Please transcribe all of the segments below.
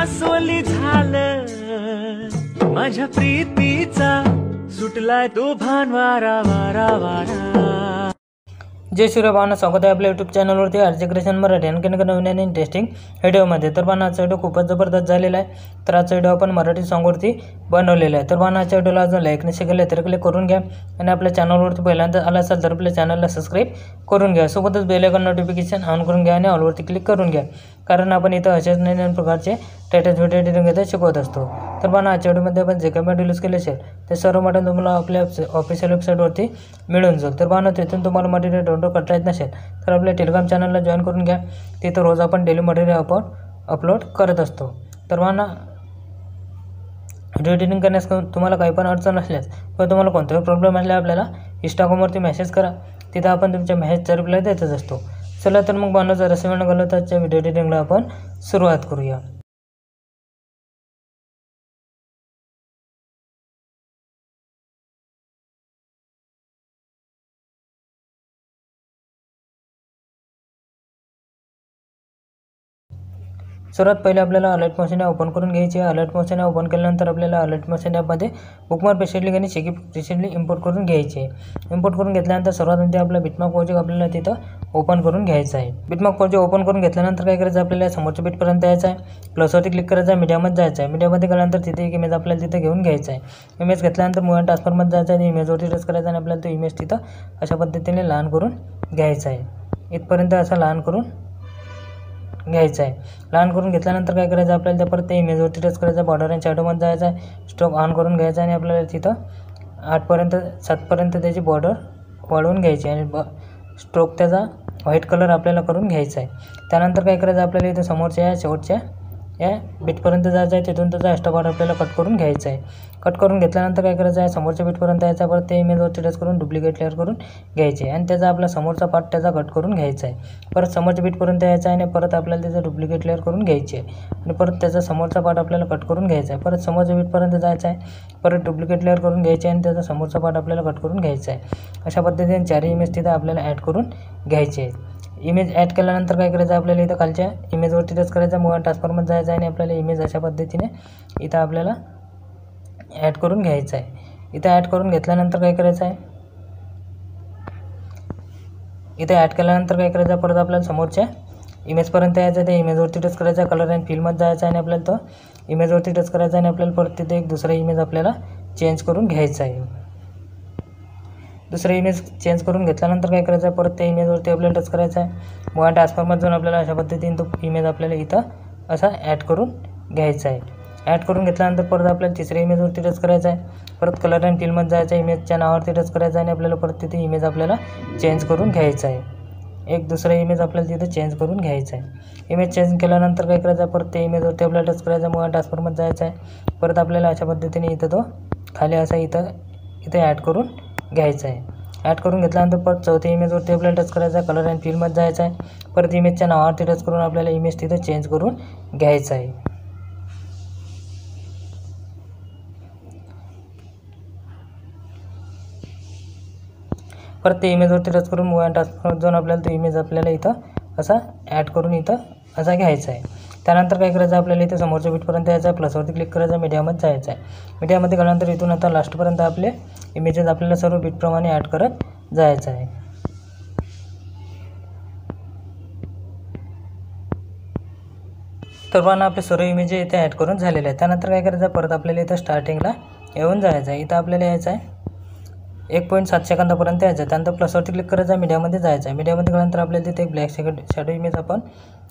अस्वली झालं माझ्या प्रीतीचा, सुटलाय तो भान वारा वारा वारा। जय शिवराय भावना, स्वागत आहे आपल्या यूट्यूब चॅनलवरती आरजे क्रिएशन मराठी आणखी नवीन आणि इंटरेस्टिंग व्हिडिओमध्ये। तर भावना आजचा व्हिडिओ खूपच जबरदस्त झालेला आहे। तर आजचा व्हिडिओ आपण मराठी सॉन्गवरती बनवलेला आहे। तर भावना आजच्या व्हिडिओला अजून लाईक नसेल केले तर क्लिक करून घ्या आणि आपल्या चॅनलवरती पहिल्यांदा आला असाल तर आपल्या चॅनलला सबस्क्राईब करून घ्या, सोबतच बेल आयकॉन नोटिफिकेशन ऑन करून घ्या आणि ऑलवरती क्लिक करून घ्या, कारण आपण इथं अशाच नवीन प्रकारचे टेटस व्हिडिओ एडिटिंग घेता शिकवत असतो। तर भावना आजच्या व्हिडिओमध्ये आपण जे काही मॉड्यूल यूज केले असेल ते सर्व मॉड्यूल तुम्हाला आपल्या ऑफिशियल वेबसाईटवरती मिळून जाईल। तर भावना तिथून तुम्हाला मटेरियल डाउनलोड करता येत नसेल तर आपल्या टेलिग्राम चॅनलला जॉईन करून घ्या, तिथं रोज आपण डेली मटेरियल अपलोड करत असतो। तर भावना व्हिडिओ एडिटिंग करण्यास तुम्हाला काही पण अडचण असल्यास किंवा तुम्हाला कोणताही प्रॉब्लेम असला आपल्याला इंस्टाग्रामवरती मेसेज करा, तिथं आपण तुमच्या मेसेजचा रिप्लाय देतच असतो। चला तर मग भावना जर असं वेळ तर आजच्या व्हिडिओ एडिटिंगला आपण सुरुवात करूया। सर्वात पहिले आपल्याला अलर्ट मोशन ओपन करून घ्यायचे आहे। अलर्ट मोशन ओपन केल्यानंतर आपल्याला अलर्ट मोशन ॲपमध्ये बुकमार्क पेशंटली आणि शेकी रिसेंटली इम्पोर्ट करून घ्यायचे आहे। इम्पोर्ट करून घेतल्यानंतर सर्वात मध्ये आपला बिटमार्क प्रोजेक्ट आपल्याला तिथं ओपन करून घ्यायचा आहे। बिटमार्क प्रोजेक्ट ओपन करून घेतल्यानंतर काय करायचं, आपल्याला समोरच्या बिटपर्यंत यायचं आहे, प्लसवरती क्लिक करायचं आहे, मीडियामध्ये जायचं आहे। मीडियामध्ये गेल्यानंतर तिथे एक इमेज आपल्याला तिथे घेऊन घ्यायचा आहे। इमेज घेतल्यानंतर मूव अँड ट्रान्सफरमध्ये जायचं आहे, इमेजवरती टच करायचं आणि आपल्याला तो इमेज तिथं अशा पद्धतीने लहान करून घ्यायचा आहे। इथपर्यंत असं लहान करून घ्यायचं आहे। लहान करून घेतल्यानंतर काय करायचं, आपल्याला त्या परत त्या इमेजवरती टच करायचं, बॉर्डर आणि शॅडोमध्ये जायचं आहे, स्ट्रोक ऑन करून घ्यायचा आणि आपल्याला तिथं 7पर्यंत त्याची बॉर्डर वाढवून घ्यायची आणि स्ट्रोक त्याचा व्हाईट कलर आपल्याला करून घ्यायचा आहे। त्यानंतर काय करायचं, आपल्याला इथं समोरच्या या शेवटच्या या बिटपर्यंत जायचं आहे, तिथून त्याचा एक्स्ट्रा पार्ट आपल्याला कट करून घ्यायचा आहे। कट करून घेतल्यानंतर काय करायचं आहे, समोरच्या बिटपर्यंत यायचा, परत त्या इमेजवरती टच करून डुप्लिकेट लेअर करून घ्यायचे आणि त्याचा आपला समोरचा पार्ट त्याचा कट करून घ्यायचा आहे। परत समोरच्या बिटपर्यंत यायचा आहे आणि परत आपल्याला त्याचा डुप्लिकेट लेअर करून घ्यायची आहे आणि परत त्याचा समोरचा पार्ट आपल्याला कट करून घ्यायचा आहे। परत समोरच्या बिटपर्यंत जायचं आहे, परत डुप्लिकेट लेअर करून घ्यायचे आणि त्याचा समोरचा पार्ट आपल्याला कट करून घ्यायचा आहे। अशा पद्धतीने चारही इमेज तिथं आपल्याला ॲड करून घ्यायचे आहेत। इमेज ॲड केल्यानंतर काय करायचं, आपल्याला इथं खालच्या इमेजवरती टच करायचं, मूव अँड ट्रान्सफरमध्ये जायचं आणि आपल्याला इमेज अशा पद्धतीने इथं आपल्याला ॲड करून घ्यायचं आहे। इथं ॲड करून घेतल्यानंतर काय करायचं आहे, इथे ॲड केल्यानंतर काय करायचं, परत आपल्याला समोरच्या इमेजपर्यंत यायचं, त्या इमेजवरती टच करायचा, कलर अँड फिलमध्ये जायचं आणि आपल्याला तो इमेजवरती टच करायचा आणि आपल्याला परत तिथे एक दुसरा इमेज आपल्याला चेंज करून घ्यायचा आहे। दुसरा इमेज चेंज करून घेतल्यानंतर काय करायचं आहे, परत त्या इमेजवरती आपल्याला टच करायचा आहे, मूव अँड ट्रान्सफरमध्ये जाऊन आपल्याला अशा पद्धतीने तो इमेज आपल्याला इथं असा ॲड करून घ्यायचा आहे। ॲड करून घेतल्यानंतर परत आपल्याला तिसऱ्या इमेजवरती टच करायचा आहे, परत कलर अँड फिलमध्ये जायचं, इमेजच्या नावावरती टच करायचं आणि आपल्याला परत तिथे इमेज आपल्याला चेंज करून घ्यायचा आहे। एक दुसरा इमेज आपल्याला तिथं चेंज करून घ्यायचा आहे। इमेज चेंज केल्यानंतर काय करायचं, परत त्या इमेजवरती आपल्याला टच करायचा, मूव अँड ट्रान्सफरमध्ये जायचं आहे, परत आपल्याला अशा पद्धतीने इथं तो खाली असा इथे ॲड करून घ्यायचा आहे। ॲड करून घेतल्यानंतर परत चौथ्या इमेजवरती आपल्याला टच करायचा, कलर अँड फिलमध्ये जायचं आहे, परत इमेजच्या नावावरती टच करून आपल्याला इमेज तिथं चेंज करून घ्यायचा आहे। परत त्या इमेजवरती टच करून मूव अँड ट्रान्सफरमध्ये जाऊन आपल्याला तो इमेज आपल्याला इथं असा ॲड करून इथं असा घ्यायचा आहे। त्यानंतर काय करायचं, आपल्याला इथं समोरच्या बिटपर्यंत यायचं आहे, प्लसवरती क्लिक करायचं, मीडियामध्ये जायचं आहे। मीडियामध्ये गेल्यानंतर इथून आता लास्टपर्यंत आपले इमेजेस आपल्याला सर्व बिटप्रमाणे ॲड करत जायचं आहे। तर पण आपले सर्व इमेज इथे ॲड करून झालेले आहे। त्यानंतर काय करायचं, परत आपल्याला इथं स्टार्टिंगला येऊन जायचं आहे। इथं आपल्याला यायचं आहे 1.7 सेकंदापर्यंत यायचं आहे। त्यानंतर प्लसवरती क्लिक करायचं, मीडियामध्ये जायचं आहे। मीडियामध्ये गेल्यानंतर आपल्याला तिथे एक ब्लॅक शॅडो इमेज आपण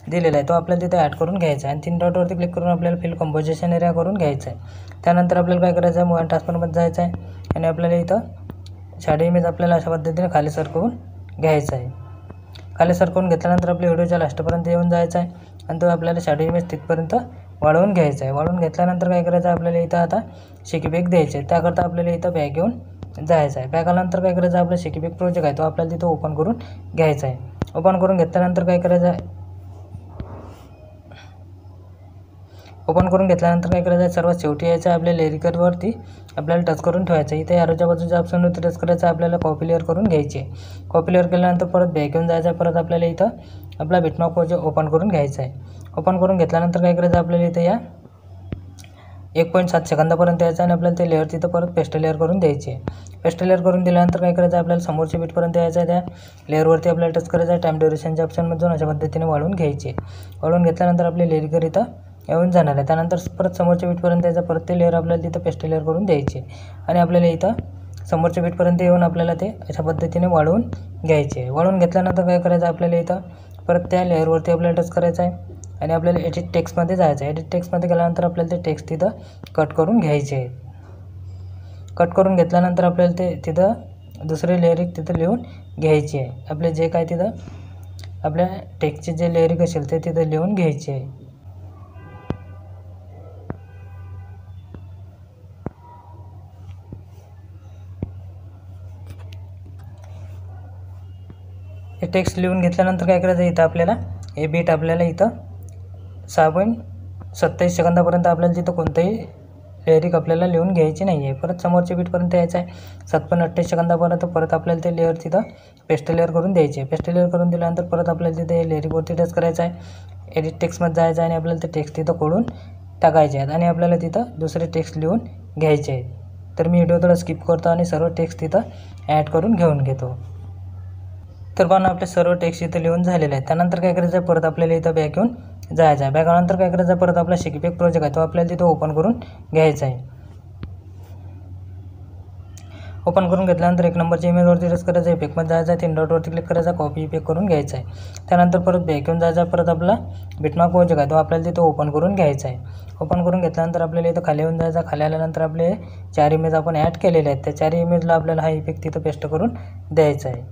दिलेला आहे, तो आपल्याला तिथे ॲड करून घ्यायचा आहे आणि 3 डॉटवरती क्लिक करून आपल्याला फिल कंपोजिशन एरिया करून घ्यायचा आहे। त्यानंतर आपल्याला काय करायचं आहे, मूव अँड ट्रान्सफरमध्ये जायचं आहे आणि आपल्याला इथं शॅडो इमेज आपल्याला अशा पद्धतीने खाली सरकवून घ्यायचा आहे। खाली सरकवून घेतल्यानंतर आपल्या व्हिडिओच्या लास्टपर्यंत येऊन जायचं आहे आणि तो आपल्याला शॅडो इमेज तिथपर्यंत वाढवून घ्यायचा आहे। वाढवून घेतल्यानंतर काय करायचं, आपल्याला इथं आता शेकी बॅक द्यायचे आहे, त्याकरता आपल्याला इथं बॅक घेऊन जायचं आहे। बॅक आल्यानंतर काय करायचं, आपला शेकी बॅक प्रोजेक्ट आहे तो आपल्याला तिथं ओपन करून घ्यायचा आहे। ओपन करून घेतल्यानंतर काय करायचं आहे, ओपन करून घेतल्यानंतर काय करायचं आहे, सर्वात शेवटी यायचं आहे आपल्या लिरिकलवरती आपल्याला टच करून ठेवायचं आहे। इथे ॲरोच्या बाजूच्या ऑप्शनवरती टच करायचं आहे, आपल्याला कॉपी लेअर करून घ्यायची आहे। कॉपी लेअर केल्यानंतर परत बॅक घेऊन जायचं आहे, परत आपल्याला इथं आपला बिटमार्क प्रोजेक्ट ओपन करून घ्यायचा आहे। ओपन करून घेतल्यानंतर काय करायचं, आपल्याला इथं या 1.7 सेकंदापर्यंत यायचं आणि आपल्याला ते लेअर तिथं परत पेस्ट लेअर करून द्यायची आहे. पेस्ट लेअर करून दिल्यानंतर काय करायचं आपल्याला समोरच्या बीटपर्यंत यायचं आहे. त्या लेअरवरती आपल्याला टच करायचं आहे. टाईम ड्युरेशनच्या ऑप्शनमधून अशा पद्धतीने वाढवून घ्यायचे. वाढवून घेतल्यानंतर आपली लेअर इथं येऊन जाणार आहे. त्यानंतर परत समोरच्या बीटपर्यंत यायचं. परत ते लेअर आपल्याला तिथं पेस्ट लेअर करून द्यायचे आणि आपल्याला इथं समोरच्या बीटपर्यंत येऊन आपल्याला ते अशा पद्धतीने वाढवून घ्यायचे. वाढवून घेतल्यानंतर काय करायचं आपल्याला इथं परत त्या लेअरवरती आपल्याला टच करायचं आहे आणि आपल्याला एडिट टेक्स्टमध्ये जायचं आहे. एडिट टेक्स्टमध्ये गेल्यानंतर आपल्याला ते टेक्स्ट तिथं कट करून घ्यायचे आहे. कट करून घेतल्यानंतर आपल्याला ते तिथं दुसरे लेअरिक तिथं लिहून घ्यायची आहे. आपले जे काय तिथं आपल्या टेक्स्टचे जे लेअरिक असेल ते तिथं लिहून घ्यायचे आहे. हे टेक्स्ट लिहून घेतल्यानंतर काय करायचं इथं आपल्याला हे बीट आपल्याला इथं 6.27 सेकंदापर्यंत आपल्याला तिथं कोणतंही लेअरिक आपल्याला लिहून घ्यायची नाही आहे. परत समोरच्या बीटपर्यंत यायचं आहे. 7.28 सेकंदापर्यंत परत आपल्याला ते लेअर तिथं पेस्ट लेअर करून द्यायचे. पेस्ट लेअर करून दिल्यानंतर परत आपल्याला तिथे लेअरिकवरती टच करायचं आहे. एडिट टेक्स्टमध्ये जायचं आहे आणि आपल्याला ते टेक्स्ट तिथं खोडून टाकायचे आहेत आणि आपल्याला तिथं दुसरे टेक्स्ट लिहून घ्यायचे आहेत. तर मी व्हिडिओ थोडा स्किप करतो आणि सर्व टेक्स्ट तिथं ॲड करून घेऊन घेतो. तर पण आपले सर्व टेक्स्ट इथं लिहून झालेले आहेत. त्यानंतर काय करायचं आहे परत आपल्याला इथं बॅक येऊन जायचं आहे. बॅक आल्यानंतर काय करायचं आहे परत आपला शिकीपॅक प्रोजेक्ट आहे तो आपल्याला तिथं ओपन करून घ्यायचा आहे. ओपन करून घेतल्यानंतर 1 नंबरच्या इमेजवरती टच करायचं आहे. इफेक्टमध्ये जायचं आहे. 3 डॉटवरती क्लिक करायचं आहे. कॉपी इफेक्ट करून घ्यायचा आहे. त्यानंतर परत बॅक येऊन जायचं आहे. परत आपला बिटमार्क प्रोजेक्ट आहे तो आपल्याला तिथं ओपन करून घ्यायचा आहे. ओपन करून घेतल्यानंतर आपल्याला इथं खाली येऊन जायचं आहे. खाली आल्यानंतर आपले 4 इमेज आपण ॲड केलेले आहेत. त्या 4 इमेजला आपल्याला हा इफेक्ट तिथं पेस्ट करून द्यायचा आहे.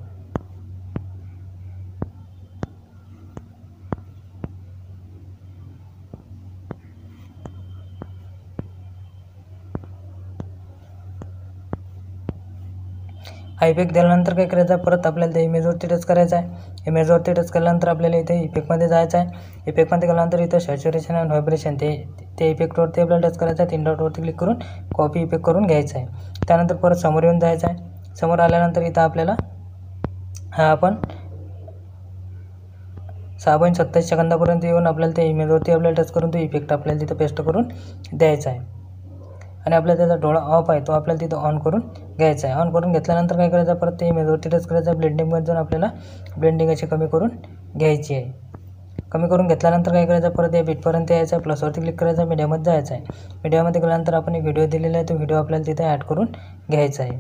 हा इफेक्ट दिल्यानंतर काय करायचं आहे परत आपल्याला त्या इमेजवरती टच करायचं आहे. इमेजवरती टच केल्यानंतर आपल्याला इथे इफेक्टमध्ये जायचं आहे. इफेक्टमध्ये गेल्यानंतर इथं सॅच्युरेशन अँड व्हायब्रेशन ते इफेक्टवरती आपल्याला टच करायचं आहे. 3 डॉटवरती क्लिक करून कॉपी इफेक्ट करून घ्यायचं आहे. त्यानंतर परत समोर येऊन जायचं आहे. समोर आल्यानंतर इथं आपल्याला हा आपण 6.27 सेकंदापर्यंत येऊन आपल्याला त्या इमेजवरती आपल्याला टच करून तो इफेक्ट आपल्याला तिथं पेस्ट करून द्यायचा आहे आणि आपल्याला त्याचा डोळा ऑफ आहे तो आपल्याला तिथं ऑन करून घ्यायचा आहे. ऑन करून घेतल्यानंतर काय करायचं परत ते इमेजवरती टच करायचं आहे. ब्लेंडिंगमध्ये जाऊन आपल्याला ब्लेंडिंग अशी कमी करून घ्यायची आहे. कमी करून घेतल्यानंतर काय करायचं परत या बीटपर्यंत यायचं आहे. प्लसवरती क्लिक करायचं आहे. मीडियामध्ये जायचं आहे. मीडियामध्ये गेल्यानंतर आपण एक व्हिडिओ दिलेला आहे तो व्हिडिओ आपल्याला तिथे ॲड करून घ्यायचा आहे.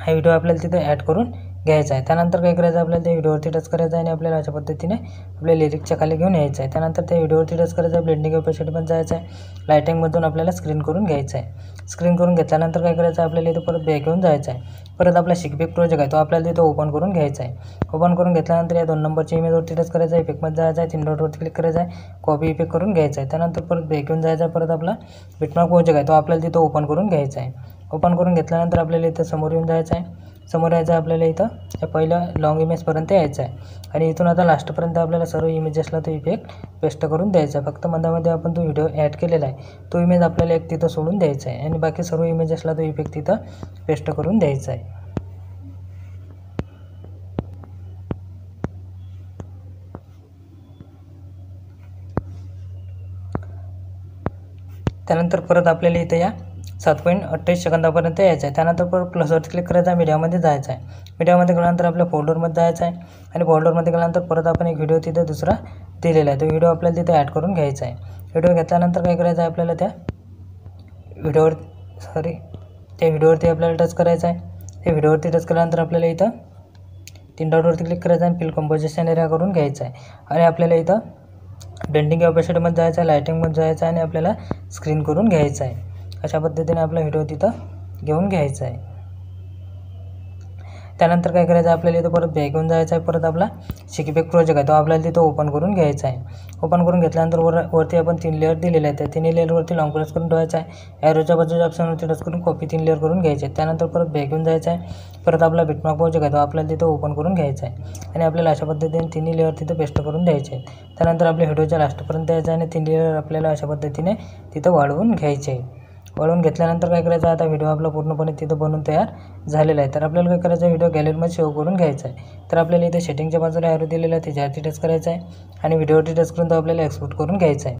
हा व्हिडिओ आपल्याला तिथे ॲड करून घ्यायचा आहे. त्यानंतर काय करायचं आपल्याला त्या व्हिडिओवरती टच करायचं आहे आणि आपल्याला अशा पद्धतीने आपल्या लिरिक्सच्या खाली घेऊन यायचं आहे. त्यानंतर त्या व्हिडिओवरती टच करायचं आहे. ब्लेंडिंग ऑपेसिटीमध्ये जायचं आहे. लायटिंगमधून आपल्याला स्क्रीन करून घ्यायचं आहे. स्क्रीन करून घेतल्यानंतर काय करायचं आहे आपल्याला इथं परत बॅक येऊन जायचं आहे. परत आपला शिकीपॅक प्रोजेक्ट आहे तो आपल्याला तिथं ओपन करून घ्यायचा आहे. ओपन करून घेतल्यानंतर या 2 नंबरच्या इमेजवरती टच करायचं आहे. इफेक्टमध्ये जायचं आहे. 3 डॉटवरती क्लिक करायचं आहे. कॉपी इफेक्ट करून घ्यायचा आहे. त्यानंतर परत बॅक येऊन जायचं आहे. परत आपला बिटमार्क प्रोजेक्ट आहे तो आपल्याला तिथं ओपन करून घ्यायचा आहे. ओपन करून घेतल्यानंतर आपल्याला इथं समोर येऊन जायचं आहे. समोर यायचं आहे आपल्याला इथं या पहिल्या लॉंग इमेजपर्यंत यायचं आहे आणि इथून आता लास्टपर्यंत आपल्याला सर्व इमेजेसला तो इफेक्ट पेस्ट करून द्यायचा आहे. फक्त मध्यामध्ये आपण तो व्हिडिओ ॲड केलेला आहे तो इमेज आपल्याला एक तिथं सोडून द्यायचा आहे आणि बाकी सर्व इमेजेसला तो इफेक्ट तिथं पेस्ट करून द्यायचा आहे. त्यानंतर परत आपल्याला इथं या 7.28 सेकंदापर्यंत यायचं आहे. त्यानंतर परत प्लसवरती क्लिक करायचं आहे. मीडियामध्ये जायचं आहे. मीडियामध्ये गेल्यानंतर आपल्या फोल्डरमध्ये जायचं आहे आणि फोल्डरमध्ये गेल्यानंतर परत आपण एक व्हिडिओ तिथे दुसरा दिलेला आहे तो व्हिडिओ आपल्याला तिथे ॲड करून घ्यायचा आहे. व्हिडिओ घेतल्यानंतर काय करायचं आहे आपल्याला त्या व्हिडिओवरती आपल्याला टच करायचं आहे. त्या व्हिडिओवरती टच केल्यानंतर आपल्याला इथं 3 डॉटवरती क्लिक करायचं आहे आणि फिल कंपोजिशन एरिया करून घ्यायचा आहे आणि आपल्याला इथं ब्लेंडिंग ऑपेसिटीमध्ये जायचं आहे. लायटिंगमध्ये जायचं आहे आणि आपल्याला स्क्रीन करून घ्यायचं आहे. अशा पद्धतीने आपला व्हिडिओ तिथं घेऊन घ्यायचा आहे. त्यानंतर काय करायचं आहे आपल्याला इथं परत बॅक येऊन जायचं आहे. परत आपला शिकीपॅक प्रोजेक्ट आहे तो आपल्याला तिथं ओपन करून घ्यायचा आहे. ओपन करून घेतल्यानंतर वरती आपण 3 लेअर दिलेले आहेत. त्या 3 लेअरवरती लॉंग प्रेस करून ठेवायचा आहे. ॲरोच्या बाजूच्या ऑप्शनवरती टच करून कॉपी 3 लेअर करून घ्यायचे आहेत. त्यानंतर परत बॅक येऊन जायचं आहे. परत आपला बिटमार्क प्रोजेक्ट आहे तो आपल्याला तिथं ओपन करून घ्यायचा आहे आणि आपल्याला अशा पद्धतीने 3 लेअर तिथं पेस्ट करून द्यायचे आहेत. त्यानंतर आपल्या व्हिडिओच्या लास्टपर्यंत यायचं आहे आणि 3 लेअर आपल्याला अशा पद्धतीने तिथं वाढवून घ्यायचे आहे. वाढवून घेतल्यानंतर काय करायचं आता व्हिडिओ आपला पूर्णपणे तिथं बनवून तयार झालेला आहे. तर आपल्याला काय करायचं व्हिडिओ गॅलरीमध्ये सेव्ह करून घ्यायचा आहे. तर आपल्याला इथे सेटिंगच्या बाजूला ॲरो दिलेला आहे त्याच्यावरती टच करायचं आहे आणि व्हिडिओवरती टच करून तो आपल्याला एक्सपोर्ट करून घ्यायचा आहे.